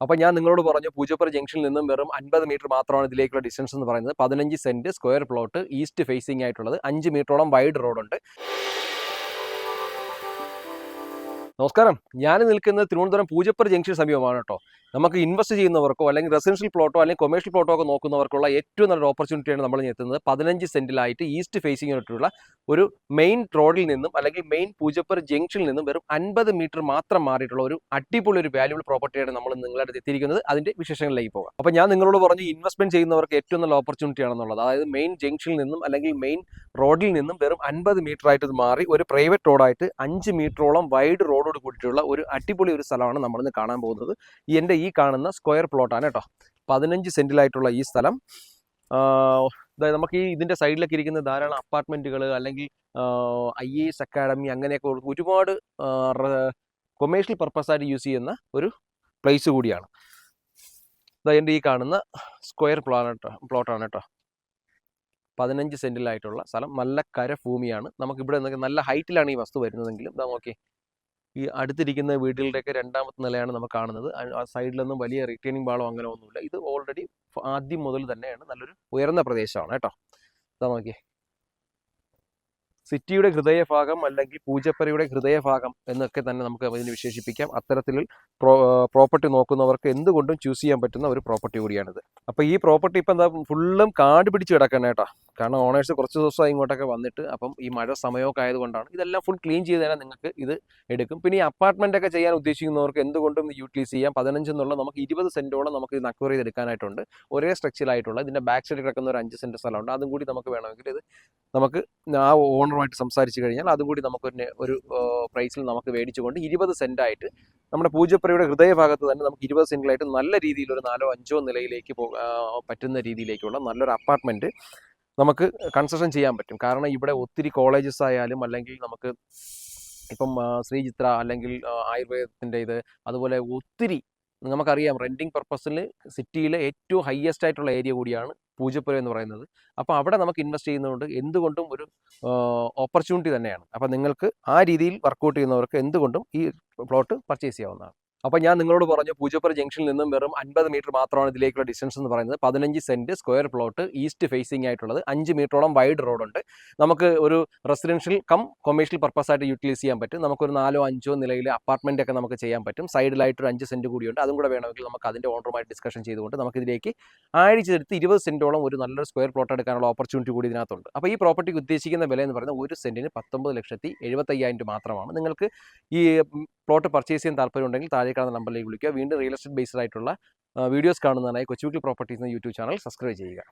അപ്പോൾ ഞാൻ നിങ്ങളോട് പറഞ്ഞു പൂജപ്പുര ജംഗ്ഷനിൽ നിന്നും വെറും 50 മീറ്റർ മാത്രമാണ് ഇതിലേക്കുള്ള ഡിസ്റ്റൻസ് എന്ന് പറയുന്നത്. 15 saint square plot, east facing ആയിട്ടുള്ളത്, 5 മീറ്ററോളം വൈഡ് റോഡുണ്ട്. നമസ്കാരം, ഞാൻ നിൽക്കുന്നത് തിരുവനന്തപുരം പൂജപ്പുര ജംഗ്ഷൻ സമീപമാണ് കേട്ടോ. നമുക്ക് ഇൻവെസ്റ്റ് ചെയ്യുന്നവർക്കോ അല്ലെങ്കിൽ റെസിഡൻഷ്യൽ പ്ലോട്ടോ അല്ലെങ്കിൽ കൊമേഴ്ഷ്യൽ പ്ലോട്ടോ ഒക്കെ നോക്കുന്നവർക്കുള്ള ഏറ്റവും നല്ലൊരു ഓപ്പർച്യൂണിറ്റിയാണ് നമ്മൾ എത്തുന്നത്. 15 സെന്റിലായിട്ട് ഈസ്റ്റ് ഫേസിംഗ് ആയിട്ടുള്ള ഒരു മെയിൻ റോഡിൽ നിന്നും അല്ലെങ്കിൽ മെയിൻ പൂജപ്പുര ജംഗ്ഷനിൽ നിന്നും വെറും 50 മീറ്റർ മാത്രം മാറിയിട്ടുള്ള ഒരു അടിപൊളി ഒരു വാല്യൂബിൾ പ്രോപ്പർട്ടിയാണ് നമ്മൾ നിങ്ങളുടെ അടുത്ത് എത്തിയിരിക്കുന്നത്. അതിന്റെ വിശേഷങ്ങളിലേക്ക് പോകാം. അപ്പോൾ ഞാൻ നിങ്ങളോട് പറഞ്ഞു ഇൻവെസ്റ്റ്മെന്റ് ചെയ്യുന്നവർക്ക് ഏറ്റവും നല്ല ഓപ്പർച്യൂണിറ്റി ആണെന്നുള്ളത്. അതായത് മെയിൻ ജംഗ്ഷനിൽ നിന്നും അല്ലെങ്കിൽ മെയിൻ റോഡിൽ നിന്നും വെറും 50 മീറ്റർ ആയിട്ട് ഇത് മാറി ഒരു പ്രൈവറ്റ് റോഡായിട്ട് 5 മീറ്ററോളം വൈഡ് റോഡോട് കൂടിയിട്ടുള്ള ഒരു അടിപൊളി ഒരു സ്ഥലമാണ് നമ്മളിന്ന് കാണാൻ പോകുന്നത്. എൻ്റെ ഈ കാണുന്ന സ്ക്വയർ പ്ലോട്ടാണ് കേട്ടോ. 15 സെന്റിലായിട്ടുള്ള ഈ സ്ഥലം. അതായത് നമുക്ക് ഇതിൻ്റെ സൈഡിലൊക്കെ ഇരിക്കുന്ന ധാരാളം അപ്പാർട്ട്മെൻറ്റുകൾ അല്ലെങ്കിൽ IAS അക്കാഡമി അങ്ങനെയൊക്കെ ഒരുപാട് കൊമേഴ്ഷ്യൽ പർപ്പസായിട്ട് യൂസ് ചെയ്യുന്ന ഒരു പ്ലേസ് കൂടിയാണ്. എൻ്റെ ഈ കാണുന്ന സ്ക്വയർ പ്ലോട്ടാണ് കേട്ടോ. 15 സെന്റിലായിട്ടുള്ള സ്ഥലം, നല്ല കരഭൂമിയാണ്. നമുക്കിവിടെ നല്ല ഹൈറ്റിലാണ് ഈ വസ്തു വരുന്നതെങ്കിലും ഇതാ നോക്കി, ഈ അടുത്തിരിക്കുന്ന വീടുകളുടെയൊക്കെ രണ്ടാമത്തെ നിലയാണ് നമുക്ക് കാണുന്നത്. ആ സൈഡിലൊന്നും വലിയ റിട്ടേണിംഗ് വാളോ അങ്ങനെ ഒന്നുമില്ല. ഇത് ഓൾറെഡി ആദ്യം മുതൽ തന്നെയാണ് നല്ലൊരു ഉയർന്ന പ്രദേശമാണ് കേട്ടോ. ഇതാ നോക്കിയേ, സിറ്റിയുടെ ഹൃദയഭാഗം അല്ലെങ്കിൽ പൂജപ്പുരയുടെ ഹൃദയഭാഗം എന്നൊക്കെ തന്നെ നമുക്ക് ഇതിനെ വിശേഷിപ്പിക്കാം. അത്തരത്തിൽ പ്രോപ്പർട്ടി നോക്കുന്നവർക്ക് എന്തുകൊണ്ടും ചൂസ് ചെയ്യാൻ പറ്റുന്ന ഒരു പ്രോപ്പർട്ടി കൂടിയാണിത്. അപ്പോൾ ഈ പ്രോപ്പർട്ടി ഇപ്പം എന്താ ഫുള്ളും കാട് പിടിച്ച് കിടക്കണം കേട്ടോ. കാരണം ഓണേഴ്സ് കുറച്ച് ദിവസമായി ഇങ്ങോട്ടൊക്കെ വന്നിട്ട്, അപ്പം ഈ മഴ സമയമൊക്കെ ആയതുകൊണ്ടാണ് ഇതെല്ലാം ഫുൾ ക്ലീൻ ചെയ്ത് തരാൻ നിങ്ങൾക്ക് ഇത് എടുക്കും. പിന്നെ ഈ അപ്പാർട്ട്മെൻ്റ് ഒക്കെ ചെയ്യാൻ ഉദ്ദേശിക്കുന്നവർക്ക് എന്തുകൊണ്ടും യൂട്ടിലൈസ് ചെയ്യാം. 15 എന്നുള്ള നമുക്ക് 20 സെൻറ്റോളം നമുക്ക് ഇത് അക്വയർ ചെയ്തെടുക്കാനായിട്ടുണ്ട്. ഒരേ സ്ട്രക്ചറിലായിട്ടുള്ള ഇതിൻ്റെ ബാക്ക് സൈഡിൽ കിടക്കുന്ന ഒരു 5 സെൻറ്റ് സ്ഥലമുണ്ട്. അതും കൂടി നമുക്ക് വേണമെങ്കിൽ ഇത് നമുക്ക് ആ ഓണറുമായിട്ട് സംസാരിച്ച് കഴിഞ്ഞാൽ അതും കൂടി നമുക്ക് ഒരു പ്രൈസിൽ നമുക്ക് മേടിച്ചുകൊണ്ട് 20 സെൻറ്റായിട്ട് നമ്മുടെ പൂജപ്പുരയുടെ ഹൃദയഭാഗത്ത് തന്നെ നമുക്ക് 20 സെൻറ്റിലായിട്ട് നല്ല രീതിയിൽ ഒരു 4ഓ 5ഓ നിലയിലേക്ക് പറ്റുന്ന രീതിയിലേക്കുള്ള നല്ലൊരു അപ്പാർട്ട്മെൻറ്റ് നമുക്ക് കൺസ്ട്രക്ഷൻ ചെയ്യാൻ പറ്റും. കാരണം ഇവിടെ ഒത്തിരി കോളേജസ് ആയാലും അല്ലെങ്കിൽ നമുക്ക് ഇപ്പം ശ്രീചിത്ര അല്ലെങ്കിൽ ആയുർവേദത്തിൻ്റെ ഇത്, അതുപോലെ ഒത്തിരി നമുക്കറിയാം റെൻറ്റിങ് പർപ്പസിൽ സിറ്റിയിലെ ഏറ്റവും ഹയസ്റ്റ് ആയിട്ടുള്ള ഏരിയ കൂടിയാണ് പൂജപ്പുര എന്ന് പറയുന്നത്. അപ്പോൾ അവിടെ നമുക്ക് ഇൻവെസ്റ്റ് ചെയ്യുന്നതുകൊണ്ട് എന്തുകൊണ്ടും ഒരു ഓപ്പർച്യൂണിറ്റി തന്നെയാണ്. അപ്പോൾ നിങ്ങൾക്ക് ആ രീതിയിൽ വർക്കൗട്ട് ചെയ്യുന്നവർക്ക് എന്തുകൊണ്ടും ഈ പ്ലോട്ട് പർച്ചേസ് ചെയ്യാവുന്നതാണ്. അപ്പോൾ ഞാൻ നിങ്ങളോട് പറഞ്ഞു പൂജപ്പുര ജംഗ്ഷനിൽ നിന്നും വെറും 50 മീറ്റർ മാത്രമാണ് ഇതിലേക്കുള്ള ഡിസ്റ്റൻസ് എന്ന് പറയുന്നത്. 15 saint square plot, east facing ആയിട്ടുള്ളത്, 5 മീറ്ററോളം വൈഡ് റോഡുണ്ട്. നമുക്ക് ഒരു റെസിഡൻഷ്യൽ കം കൊമേഴ്ഷ്യൽ പർപ്പസായിട്ട് യൂട്ടിലൈസ് ചെയ്യാൻ പറ്റും. നമുക്കൊരു 4ഓ 5ഓ നിലയിൽ അപ്പാർട്ട്മെൻ്റ് ഒക്കെ നമുക്ക് ചെയ്യാൻ പറ്റും. സൈഡിലായിട്ടൊരു 5 സെന്റ് കൂടിയുണ്ട്. അതും കൂടെ വേണമെങ്കിൽ നമുക്ക് അതിൻ്റെ ഓണറുമായിട്ട് ഡിസ്കഷൻ ചെയ്തുകൊണ്ട് നമുക്കിതിലേക്ക് ആഴ്ചയെടുത്ത് 20 സെന്റോളം ഒരു നല്ലൊരു സ്ക്വയർ പ്ലോട്ട് എടുക്കാനുള്ള ഓപ്പർച്യൂണിറ്റി കൂടി ഇതിനകത്തുണ്ട്. അപ്പോൾ ഈ പ്രോപ്പർട്ടിക്ക് ഉദ്ദേശിക്കുന്ന വില എന്ന് പറയുന്നത് 1 സെന്റിന് 19,75,000 രൂപ മാത്രമാണ്. നിങ്ങൾക്ക് ഈ പ്ലോട്ട് പർച്ചേസ് ചെയ്യാൻ താല്പര്യമുണ്ടെങ്കിൽ താഴെ കാണുന്ന നമ്പറിലേക്ക് വിളിക്കുക. വീണ്ടും റിയൽ എസ്റ്റേറ്റ് ബേസ്ഡ് ആയിട്ടുള്ള വീഡിയോസ് കാണുന്നതിനായി കൊച്ചുവീട്ടിൽ പ്രോപ്പർട്ടീസ് എന്ന യൂട്യൂബ് ചാനൽ സബ്സ്ക്രൈബ് ചെയ്യുക.